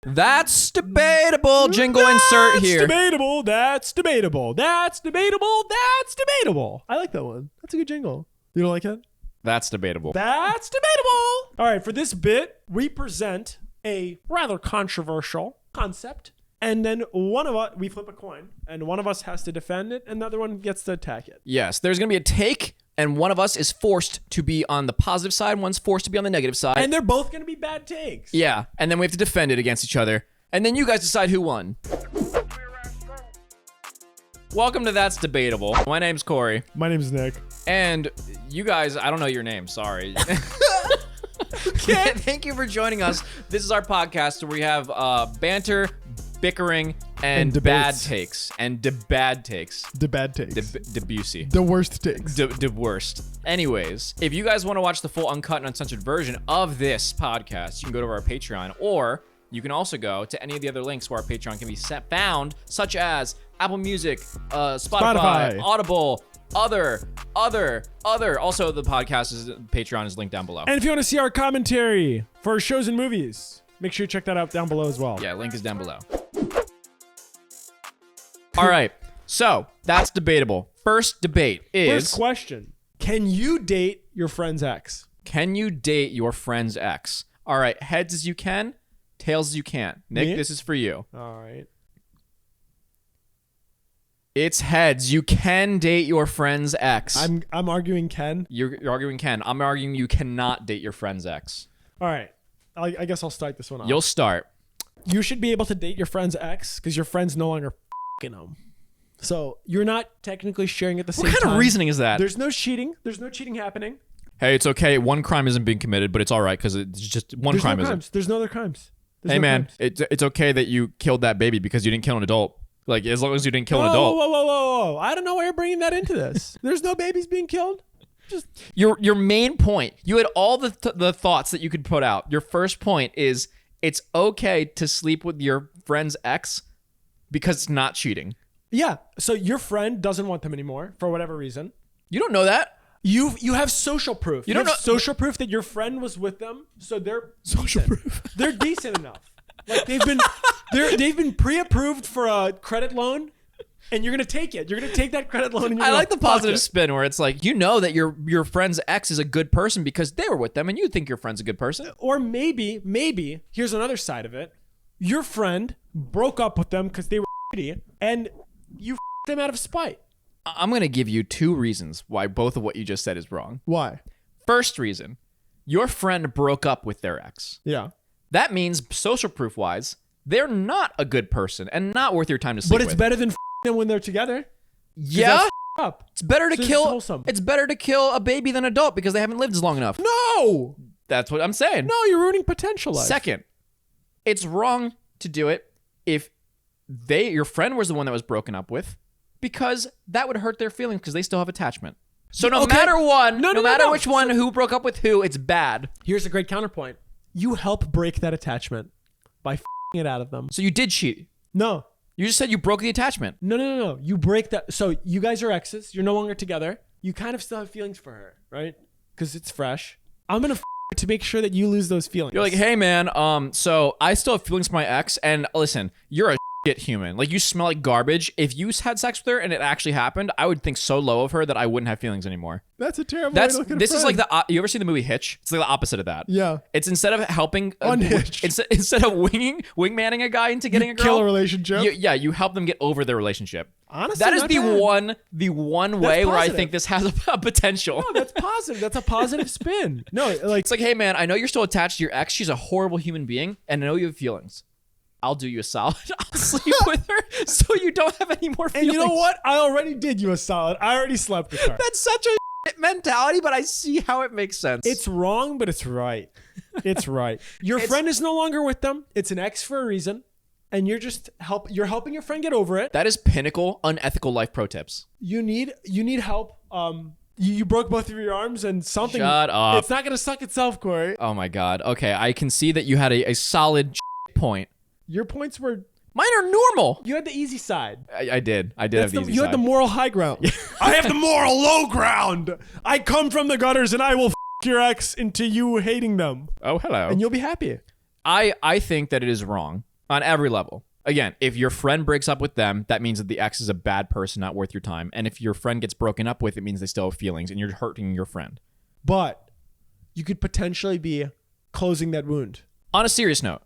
That's debatable. Jingle insert here. That's debatable. That's debatable. I like that one. That's a good jingle. You don't like it? That's debatable. That's debatable. All right, for this bit, we present a rather controversial concept. And then we flip a coin, and one of us has to defend it, and the other one gets to attack it. Yes, there's going to be a take, and one of us is forced to be on the positive side, one's forced to be on the negative side. And they're both going to be bad takes. Yeah, and then we have to defend it against each other. And then you guys decide who won. Welcome to That's Debatable. My name's Corey. My name's Nick. And you guys, I don't know your name, sorry. Thank you for joining us. This is our podcast where we have banter, bickering, and bad takes. And bad takes. The bad takes. Debussy. The worst takes. The worst. Anyways, if you guys want to watch the full uncut and uncensored version of this podcast, you can go to our Patreon, or you can also go to any of the other links where our Patreon can be found, such as Apple Music, Spotify, Audible, other. Also, the Patreon is linked down below. And if you want to see our commentary for shows and movies, make sure you check that out down below as well. Yeah, link is down below. All right, so that's debatable. First debate is... First question. Can you date your friend's ex? Can you date your friend's ex? All right, heads as you can, tails as you can't. Nick, this is for you. All right. It's heads. You can date your friend's ex. I'm arguing Ken. You're arguing Ken. I'm arguing you cannot date your friend's ex. All right. I guess I'll start this one off. You'll start. You should be able to date your friend's ex because your friend's no longer f***ing them. So you're not technically sharing at the same time. What kind of reasoning is that? There's no cheating. There's no cheating happening. Hey, it's okay. One crime isn't being committed, but it's all right because it's just one There's crime no isn't. crimes. There's no other crimes. There's Hey, no man, crimes. it's okay that you killed that baby because you didn't kill an adult. Like, as long as you didn't kill an adult. Whoa. I don't know why you're bringing that into this. There's no babies being killed. Just Your main point, you had all the thoughts that you could put out. Your first point is it's okay to sleep with your friend's ex because it's not cheating. Yeah. So your friend doesn't want them anymore for whatever reason. You don't know that. You have social proof. You don't have know social proof that your friend was with them, so they're social decent. proof. They're decent enough. Like they've been pre-approved for a credit loan, and you're gonna take it. You're gonna take that credit loan. And I like the positive spin where it's like, you know that your friend's ex is a good person because they were with them, and you think your friend's a good person. Or maybe here's another side of it. Your friend broke up with them because they were shitty, and you them out of spite. I'm gonna give you two reasons why both of what you just said is wrong. Why? First reason, your friend broke up with their ex. Yeah. That means social proof wise, they're not a good person and not worth your time to sleep with. But it's better than them when they're together. Yeah. Up. It's better to So kill. it's It's better to kill a baby than an adult because they haven't lived as long enough. No. That's what I'm saying. No, you're ruining potential life. Second, it's wrong to do it if your friend was the one that was broken up with, because that would hurt their feelings because they still have attachment. So no matter which one who broke up with who, it's bad. Here's a great counterpoint. You help break that attachment by f***ing it out of them. So you did cheat. No. You just said you broke the attachment. No. You break that. So you guys are exes. You're no longer together. You kind of still have feelings for her, right? Because it's fresh. I'm going to to make sure that you lose those feelings. You're like, hey man, so I still have feelings for my ex, and listen, you're a shit human. Like, you smell like garbage. If you had sex with her and it actually happened, I would think so low of her that I wouldn't have feelings anymore. That's a terrible way to look at a This is friend. like you ever see the movie Hitch? It's like the opposite of that. Yeah. It's instead of helping Unhitched. instead of wingmanning a guy into getting a girl, kill a relationship. You help them get over their relationship. Honestly, that is not the bad. one way where I think this has a potential. No, that's positive. That's a positive spin. No, like it's like, hey man, I know you're still attached to your ex. She's a horrible human being, and I know you have feelings. I'll do you a solid. I'll sleep with her so you don't have any more feelings. And you know what? I already did you a solid. I already slept with her. That's such a shit mentality, but I see how it makes sense. It's wrong, but it's right. It's right. Your friend is no longer with them. It's an ex for a reason. And you're just you're helping your friend get over it. That is pinnacle unethical life pro tips. You need help. You broke both of your arms and something. Shut up. It's not gonna suck itself, Corey. Oh my god. Okay, I can see that you had a solid point. Your points were. Mine are normal. You had the easy side. I did have the easy side. You had the moral high ground. I have the moral low ground. I come from the gutters and I will your ex into you hating them. Oh, hello. And you'll be happy. I think that it is wrong On every level. Again, if your friend breaks up with them, that means that the ex is a bad person, not worth your time. And if your friend gets broken up with, it means they still have feelings and you're hurting your friend. But you could potentially be closing that wound. On a serious note,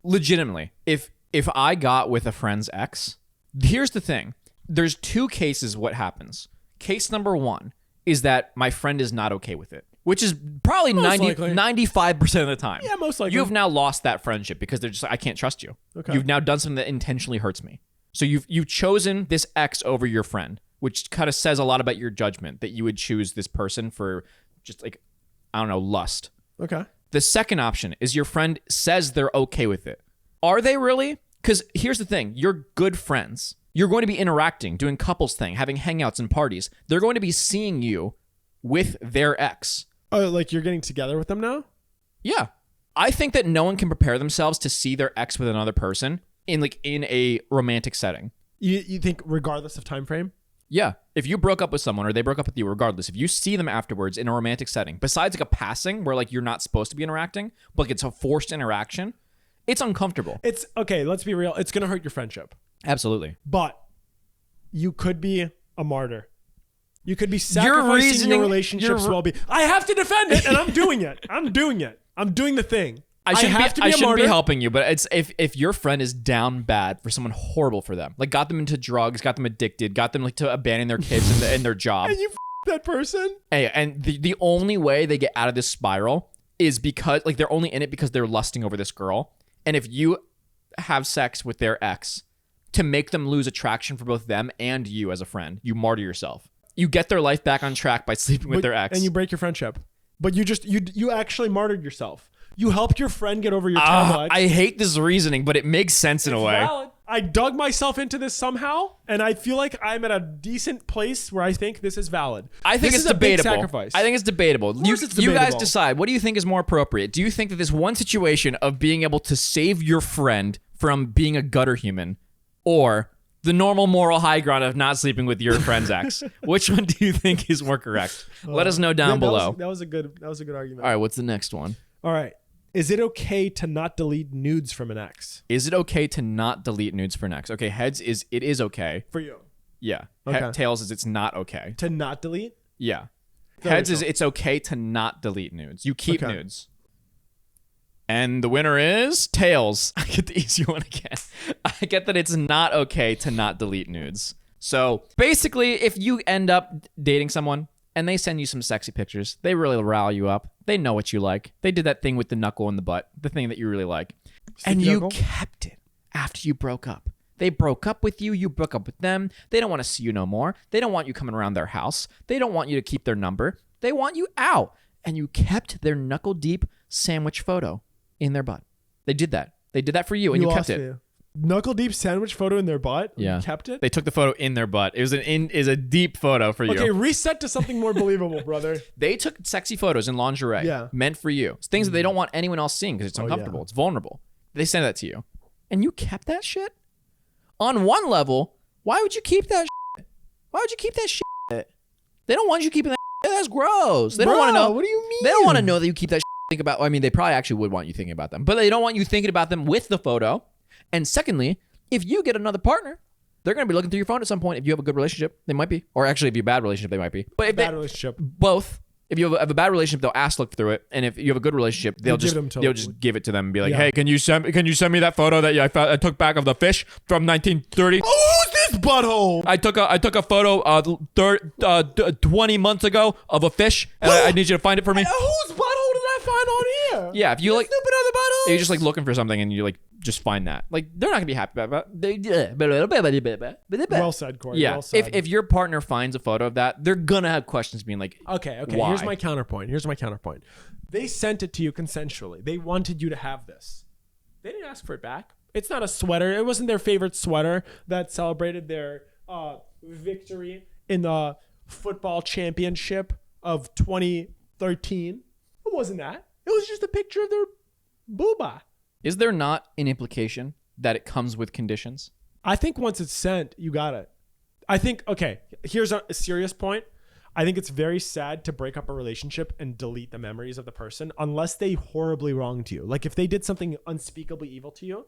legitimately, if I got with a friend's ex, here's the thing. There's two cases what happens. Case number one is that my friend is not okay with it, which is probably 95% of the time. Yeah, most likely. You have now lost that friendship because they're just like, I can't trust you. Okay. You've now done something that intentionally hurts me. So you've chosen this ex over your friend, which kind of says a lot about your judgment that you would choose this person for just like, I don't know, lust. Okay. The second option is your friend says they're okay with it. Are they really? Because here's the thing. You're good friends. You're going to be interacting, doing couples thing, having hangouts and parties. They're going to be seeing you with their ex. Oh, like you're getting together with them now? Yeah. I think that no one can prepare themselves to see their ex with another person in a romantic setting. You think regardless of time frame? Yeah. If you broke up with someone or they broke up with you, regardless, if you see them afterwards in a romantic setting, besides like a passing where like you're not supposed to be interacting, but like it's a forced interaction, it's uncomfortable. It's okay. Let's be real. It's going to hurt your friendship. Absolutely. But you could be a martyr. You could be sacrificing your relationship's well-being. I have to defend it, and I'm doing it. I'm doing it. I'm doing the thing. I shouldn't be helping you, but it's if your friend is down bad for someone horrible for them, like got them into drugs, got them addicted, got them like to abandon their kids and their job, and you that person. Hey, and the only way they get out of this spiral is because like they're only in it because they're lusting over this girl, and if you have sex with their ex to make them lose attraction for both them and you as a friend, you martyr yourself. You get their life back on track by sleeping with their ex, and you break your friendship. But you actually martyred yourself. You helped your friend get over your trauma. I hate this reasoning, but it makes sense in a way. Valid. I dug myself into this somehow, and I feel like I'm at a decent place where I think this is valid. I think it's debatable. Sacrifice. I think it's debatable. You guys decide. What do you think is more appropriate? Do you think that this one situation of being able to save your friend from being a gutter human, or the normal moral high ground of not sleeping with your friend's ex? Which one do you think is more correct? Let us know down below. That was a good argument. All right, what's the next one? All right. Is it okay to not delete nudes from an ex? Is it okay to not delete nudes for an ex? Okay, heads is it is okay. For you. Yeah. Okay. Tails is it's not okay. To not delete? Yeah. Heads is it's okay to not delete nudes. You keep nudes. And the winner is Tails. I get the easy one again. I get that it's not okay to not delete nudes. So basically, if you end up dating someone and they send you some sexy pictures, they really rile you up. They know what you like. They did that thing with the knuckle in the butt, the thing that you really like. And you kept it after you broke up. They broke up with you. You broke up with them. They don't want to see you no more. They don't want you coming around their house. They don't want you to keep their number. They want you out. And you kept their knuckle deep sandwich photo in their butt. They did that. They did that for you, and you kept it. Knuckle deep sandwich photo in their butt? Yeah. You kept it? They took the photo in their butt. It was a deep photo for you. Okay, reset to something more believable, brother. They took sexy photos in lingerie meant for you. It's things that they don't want anyone else seeing because it's uncomfortable. It's vulnerable. They sent that to you. And you kept that shit? On one level, why would you keep that shit? Why would you keep that shit? They don't want you keeping that shit. That's gross. They don't want to know. What do you mean? They don't want to know that you keep that shit. Think about, I mean, they probably actually would want you thinking about them, but they don't want you thinking about them with the photo. And secondly, if you get another partner, they're going to be looking through your phone at some point. If you have a good relationship, they might be. Or actually, if you have a bad relationship, they might be. But if relationship. Both. If you have a bad relationship, they'll ask to look through it. And if you have a good relationship, they'll just give it to them and be like, hey, can you send me that photo that I took back of the fish from 1930? Oh, who's this butthole? I took a photo 20 months ago of a fish, and I need you to find it for me. Whose butthole did I find on here? Yeah, if you like stupid other buttholes. You're just like looking for something and you like just find that. Like they're not gonna be happy about it. Well said, Corey. Yeah. Well said. If your partner finds a photo of that, they're gonna have questions being like, okay. Why? Here's my counterpoint. They sent it to you consensually. They wanted you to have this. They didn't ask for it back. It's not a sweater. It wasn't their favorite sweater that celebrated their victory in the football championship of 2013. It wasn't that. It was just a picture of their booba. Is there not an implication that it comes with conditions? I think once it's sent, you got it. I think, okay, here's a serious point. I think it's very sad to break up a relationship and delete the memories of the person unless they horribly wronged you. Like if they did something unspeakably evil to you,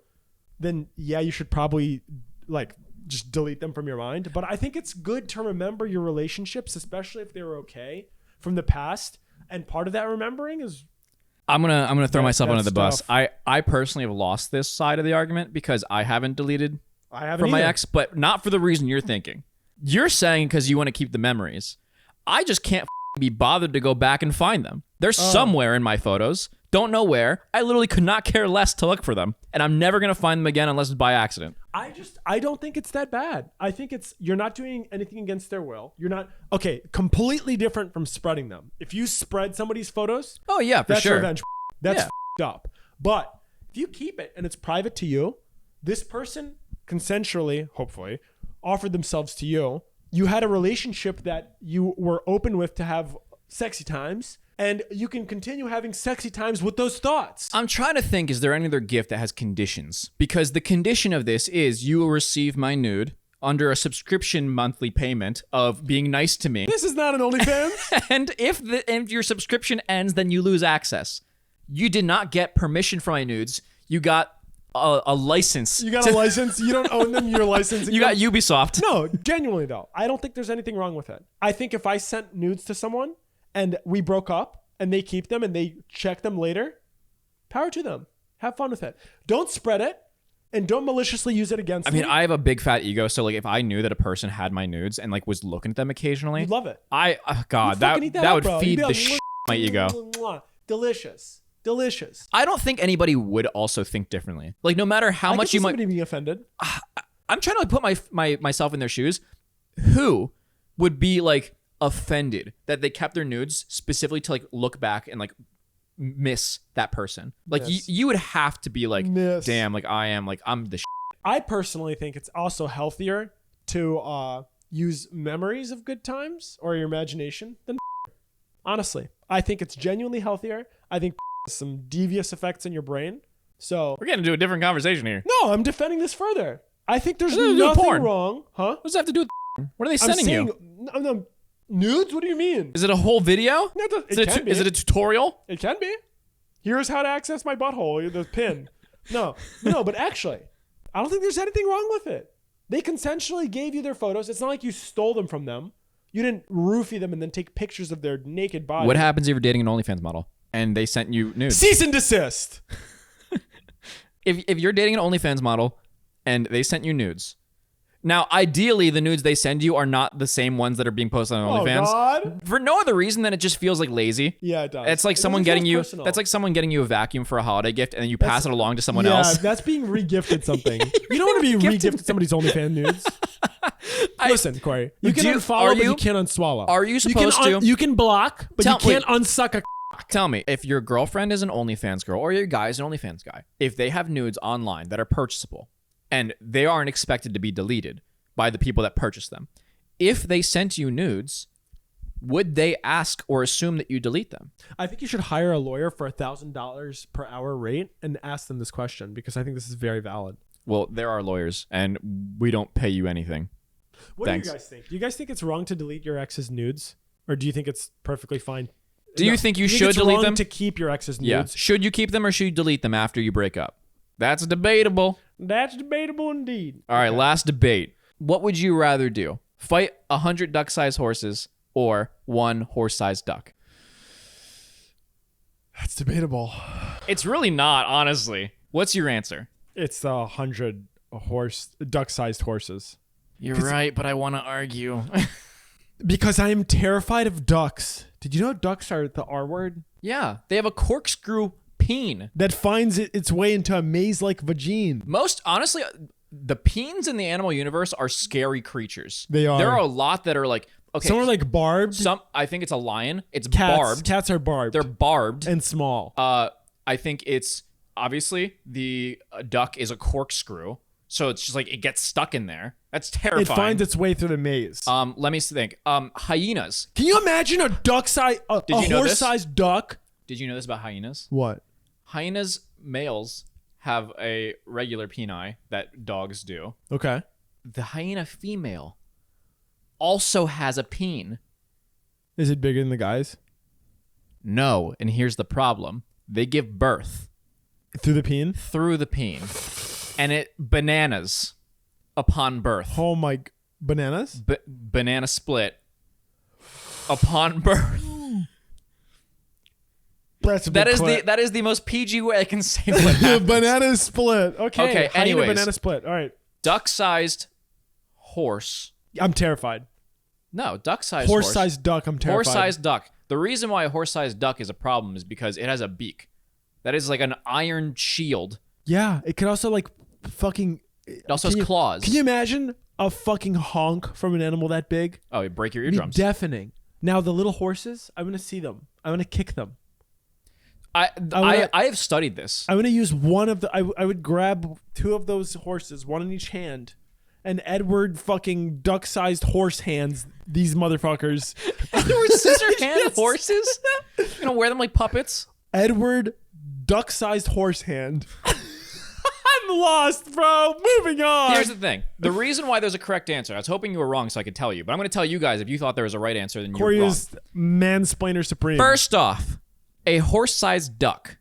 then yeah, you should probably like just delete them from your mind. But I think it's good to remember your relationships, especially if they were okay from the past. And part of that remembering is I'm gonna throw myself under the stuff. bus. I personally have lost this side of the argument because I haven't deleted I haven't from my either. ex, but not for the reason you're thinking. You're saying because you want to keep the memories. I just can't be bothered to go back and find them. They're somewhere in my photos. Don't know where. I literally could not care less to look for them, and I'm never gonna find them again unless it's by accident. I don't think it's that bad. I think you're not doing anything against their will. You're not completely different from spreading them. If you spread somebody's photos, Oh yeah, for that's sure. revenge. That's Yeah. f***ed up. But if you keep it and it's private to you, this person consensually, hopefully, offered themselves to you. You had a relationship that you were open with to have sexy times, and you can continue having sexy times with those thoughts. I'm trying to think, is there any other gift that has conditions? Because the condition of this is you will receive my nude under a subscription monthly payment of being nice to me. This is not an OnlyFans. And if your subscription ends, then you lose access. You did not get permission for my nudes. You got a license. You got a license. You don't own them. You're licensing You got them. Ubisoft. No, genuinely though, I don't think there's anything wrong with it. I think if I sent nudes to someone and we broke up and they keep them and they check them later, power to them. Have fun with it. Don't spread it and don't maliciously use it against me. I mean, I have a big fat ego, so like if I knew that a person had my nudes and like was looking at them occasionally, You'd love it. God, You'd that fucking eat that up, would bro. feed You'd be the like, shit my ego. Delicious. I don't think anybody would also think differently. Like no matter how I much could see you might, somebody being offended. I'm trying to like, put myself in their shoes. Who would be like offended that they kept their nudes specifically to like look back and like miss that person? Like Miss. you would have to be like, Miss. damn, like I'm the. I personally think it's also healthier to use memories of good times or your imagination than honestly. I think it's genuinely healthier. I think some devious effects in your brain. So We're getting into a different conversation here. no, I'm defending this further. I think there's What does it do with nothing porn? wrong. Huh? What does that have to do with? What are they sending you? No, nudes? What do you mean? Is it a whole video? No, Is it is it a tutorial? It can be. Here's how to access my butthole. The pin. No, but actually, I don't think there's anything wrong with it. They consensually gave you their photos. It's not like you stole them from them. You didn't roofie them and then take pictures of their naked body. What happens if you're dating an OnlyFans model and they sent you nudes? Cease and desist. If you're dating an OnlyFans model and they sent you nudes, now ideally the nudes they send you are not the same ones that are being posted on Oh, OnlyFans. God. For no other reason than it just feels like lazy. Yeah, it does. It's like It someone doesn't getting feel you. personal. That's like someone getting you a vacuum for a holiday gift, and then you pass it along to someone yeah, else. that's being regifted something. You don't want to be regifted somebody's OnlyFans nudes. Listen, Corey, you can unfollow, but you can't unswallow. Are you supposed to? You can block, but you can't unsuck a. Tell me, if your girlfriend is an OnlyFans girl or your guy is an OnlyFans guy, if they have nudes online that are purchasable and they aren't expected to be deleted by the people that purchase them, if they sent you nudes, would they ask or assume that you delete them? I think you should hire a lawyer for $1,000 per hour rate and ask them this question because I think this is very valid. Well, there are lawyers and we don't pay you anything. What Thanks. do you guys think? Do you guys think it's wrong to delete your ex's nudes? Or do you think it's perfectly fine? Do you think you should it's delete wrong them? to keep your ex's Yeah. nudes? Should you keep them or should you delete them after you break up? That's debatable. That's debatable indeed. All right, last debate. What would you rather do? Fight 100 duck-sized horses or 1 horse-sized duck? That's debatable. It's really not, honestly. What's your answer? It's 100 duck-sized horses. You're right, but I want to argue. Because I am terrified of ducks. Did you know ducks are the R word? Yeah, they have a corkscrew peen. That finds its way into a maze-like vagine. Most, honestly, the peens in the animal universe are scary creatures. They are. There are a lot that are like, okay. Some are like barbed. I think it's a lion. It's Cats. barbed. Cats are barbed. They're barbed. and small. I think it's, obviously, the duck is a corkscrew. So it's just like it gets stuck in there. That's terrifying. It finds its way through the maze. Let me think. Hyenas. Can you imagine a duck-sized, a you know this? horse-sized duck? Did you know this about hyenas? What? Hyenas males have a regular peni that dogs do. Okay. The hyena female also has a peen. Is it bigger than the guys? No, and here's the problem. They give birth Through the peen? through the peen. and it bananas upon birth. Oh my bananas? Banana split upon birth. That is the most PG way I can say what happens. Banana split. Okay. Anyways. Banana split. All right. Duck-sized horse. I'm terrified. No, duck-sized horse. Horse-sized duck. I'm terrified. Horse-sized duck. The reason why a horse-sized duck is a problem is because it has a beak. That is like an iron shield. Yeah. It can also like fucking. It also has claws. Can you imagine a fucking honk from an animal that big? Oh, you break your eardrums. Deafening. Now the little horses, I'm gonna see them. I'm gonna kick them. I have studied this. I'm gonna use one of the. I would grab 2 of those horses, one in each hand, and Edward fucking duck-sized horse hands these motherfuckers. Edward scissor hand horses? You're gonna wear them like puppets? Edward duck-sized horse hand. I'm lost, bro. Moving on. Here's the thing. The reason why there's a correct answer, I was hoping you were wrong so I could tell you, but I'm gonna tell you guys if you thought there was a right answer, then you're wrong. Corey is mansplainer supreme. First off, a horse-sized duck.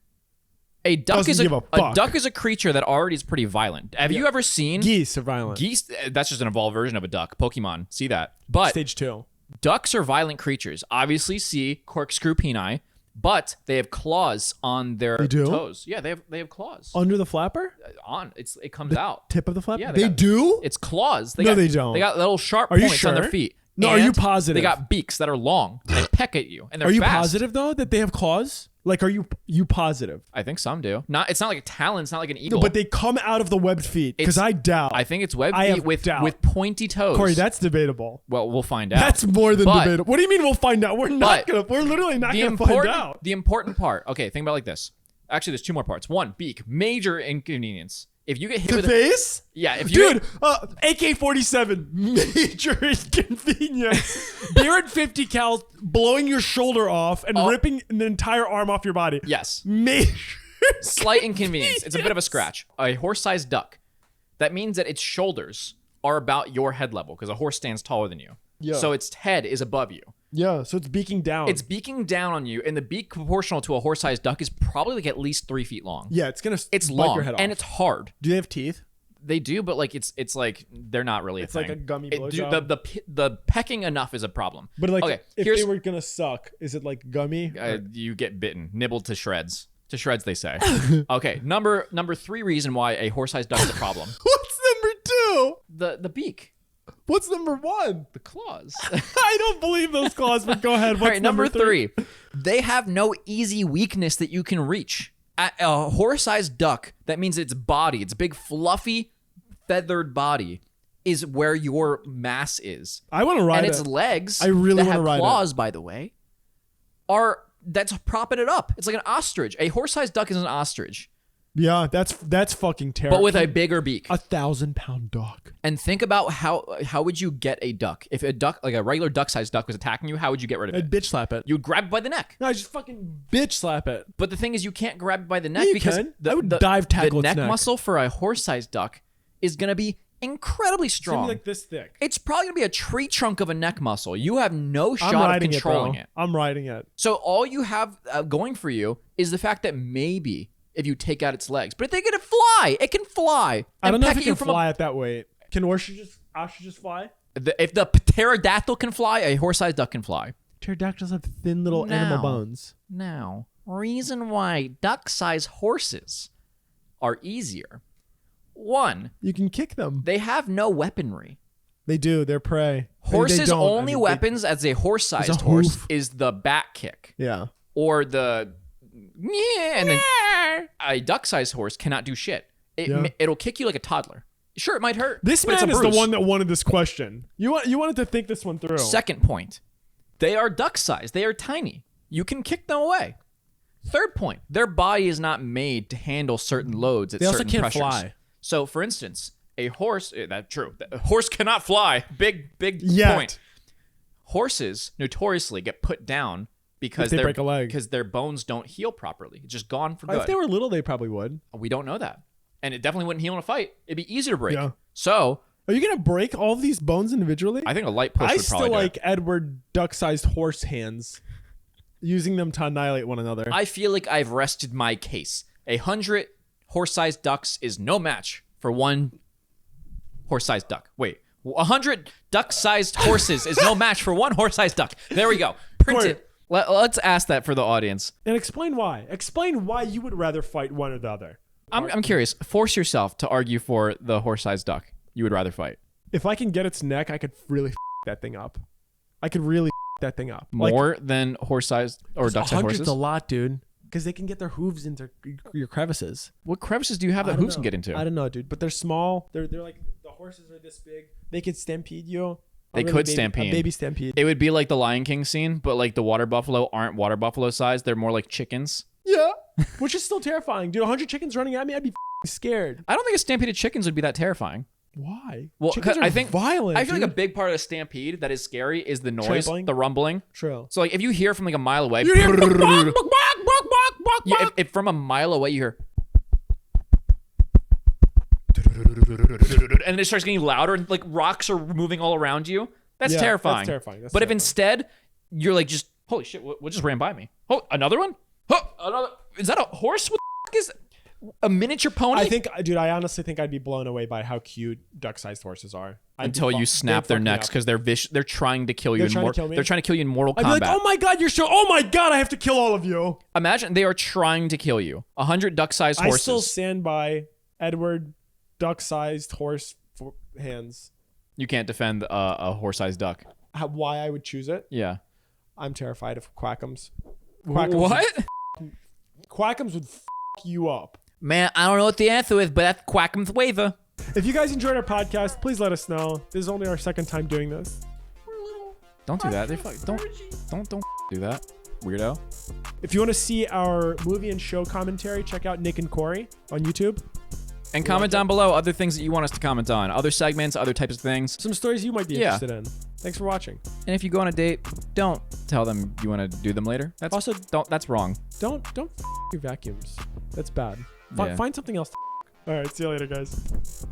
A duck is a creature that already is pretty violent. Have you ever seen geese are violent? Geese, that's just an evolved version of a duck. Pokemon, see that. But Stage 2. Ducks are violent creatures. Obviously, see corkscrew peni, but they have claws on their toes. Yeah, they have claws. Under the flapper? It comes out. Tip of the flapper? Yeah, they do? It's claws. They don't. They got little sharp Are you points on their sure? feet. No, are you positive? They got beaks that are long. They peck at you, and they're Are you fast. positive though that they have claws? Like, are you positive? I think some do. It's not like a talon. It's not like an eagle. No, but they come out of the webbed feet. Because I doubt. I think it's webbed feet with pointy toes. Corey, that's debatable. Well, we'll find out. That's more than debatable. What do you mean we'll find out? We're literally not gonna find out. The important part. Okay, think about it like this. Actually, there's 2 more parts. 1, beak, major inconvenience. If you get hit with face? Yeah, if you AK-47, major inconvenience. Beer 50 cal blowing your shoulder off and ripping an entire arm off your body. Yes. Major slight inconvenience. It's a bit of a scratch. A horse-sized duck. That means that its shoulders are about your head level because a horse stands taller than you. Yeah. So its head is above you. Yeah, so it's beaking down. It's beaking down on you, and the beak proportional to a horse-sized duck is probably like at least 3 feet long. Yeah, it's long your head off. And it's hard. Do they have teeth? They do, but like it's like they're not really. It's like a gummy blowjob. The pecking enough is a problem. But like, if they were gonna suck, is it like gummy? You get bitten, nibbled to shreds. To shreds, they say. Okay, number 3 reason why a horse-sized duck is a problem. What's number 2? The beak. What's number 1? The claws. I don't believe those claws, but go ahead. What's All right, number 3? They have no easy weakness that you can reach. A horse-sized duck, that means its body, its big fluffy feathered body, is where your mass is. I want to ride it. And its legs, I really want to ride claws, by the way, that's propping it up. It's like an ostrich. A horse-sized duck is an ostrich. Yeah, that's fucking terrible. But with a bigger beak. 1,000-pound duck. And think about how would you get a duck? If a duck, like a regular duck-sized duck was attacking you, how would you get rid of it? I'd bitch slap it. You'd grab it by the neck. No, I just fucking bitch slap it. But the thing is, you can't grab it by the neck because I would dive tackle the its neck muscle for a horse-sized duck is going to be incredibly strong. It's gonna be like this thick. It's probably going to be a tree trunk of a neck muscle. You have no shot of controlling it. I'm riding it. So all you have going for you is the fact that maybe if you take out its legs, but if they get to fly, it can fly. I don't know if it can fly at that weight. Can ostriches just fly? If the pterodactyl can fly, a horse-sized duck can fly. Pterodactyls have thin little animal bones. Now, reason why duck-sized horses are easier. 1, you can kick them. They have no weaponry. They do. They're prey. Horses' only weapons as a horse-sized horse is the back kick. Yeah. Or the and then a duck-sized horse cannot do shit. It'll kick you like a toddler. Sure, it might hurt. This man is the one that wanted this question. You wanted to think this one through. Second point, they are duck-sized. They are tiny. You can kick them away. Third point, their body is not made to handle certain loads at certain pressures. They also can't fly. So, for instance, a horse. That's true. A horse cannot fly. Big point. Horses notoriously get put down because they break a leg. Because their bones don't heal properly. It's just gone for good. If they were little, they probably would. We don't know that. And it definitely wouldn't heal in a fight. It'd be easier to break. Yeah. So, are you gonna break all of these bones individually? I think a light push would probably do it. I still like Edward duck-sized horse hands, using them to annihilate one another. I feel like I've rested my case. 100 horse-sized ducks is no match for one horse-sized duck. Wait, 100 duck-sized horses is no match for one horse-sized duck. There we go. Print Corey. it. Let's ask that for the audience. And explain why. Explain why you would rather fight one or the other. I'm curious. Force yourself to argue for the horse-sized duck you would rather fight. If I can get its neck, I could really that thing up. I could really that thing up. More than horse-sized or duck-sized horses? A lot, dude. Because they can get their hooves into your crevices. What crevices do you have that hooves can get into? I don't know, dude. But they're small. They're like, the horses are this big. They could stampede you. They could stampede. A baby stampede. It would be like the Lion King scene, but like the water buffalo aren't water buffalo size. They're more like chickens. Yeah. Which is still terrifying. Dude, 100 chickens running at me, I'd be scared. I don't think a stampede of chickens would be that terrifying. Why? Well, chickens are I think violent. I feel dude. like a big part of a stampede that is scary is the noise, Trampling? the rumbling. True. So like if you hear from like a mile away, You hear if from a mile away you hear, and it starts getting louder and like rocks are moving all around you. That's terrifying. That's terrifying. But if instead you're like just holy shit, what just ran by me? Oh, another one? Oh, another. Is that a horse? What the fuck is that? A miniature pony? I honestly think I'd be blown away by how cute duck-sized horses are. Until you snap their necks because they're trying to kill you. They're trying to kill me? In Mortal I'd Kombat. be like, oh my god, oh my god, I have to kill all of you. Imagine they are trying to kill you. 100 duck-sized horses. I still stand by Edward duck-sized horse hands. You can't defend a horse-sized duck. Why I would choose it? Yeah. I'm terrified of quackums. What? Quackums would you up. Man, I don't know what the answer is, but that's Quackham's waiver. If you guys enjoyed our podcast, please let us know. This is only our second time doing this. Don't do that. Don't do that, weirdo. If you want to see our movie and show commentary, check out Nick and Corey on YouTube. And comment down below other things that you want us to comment on. Other segments, other types of things. Some stories you might be interested in. Thanks for watching. And if you go on a date, don't tell them you want to do them later. That's wrong. Don't your vacuums. That's bad. Yeah. Find something else. All right, see you later, guys.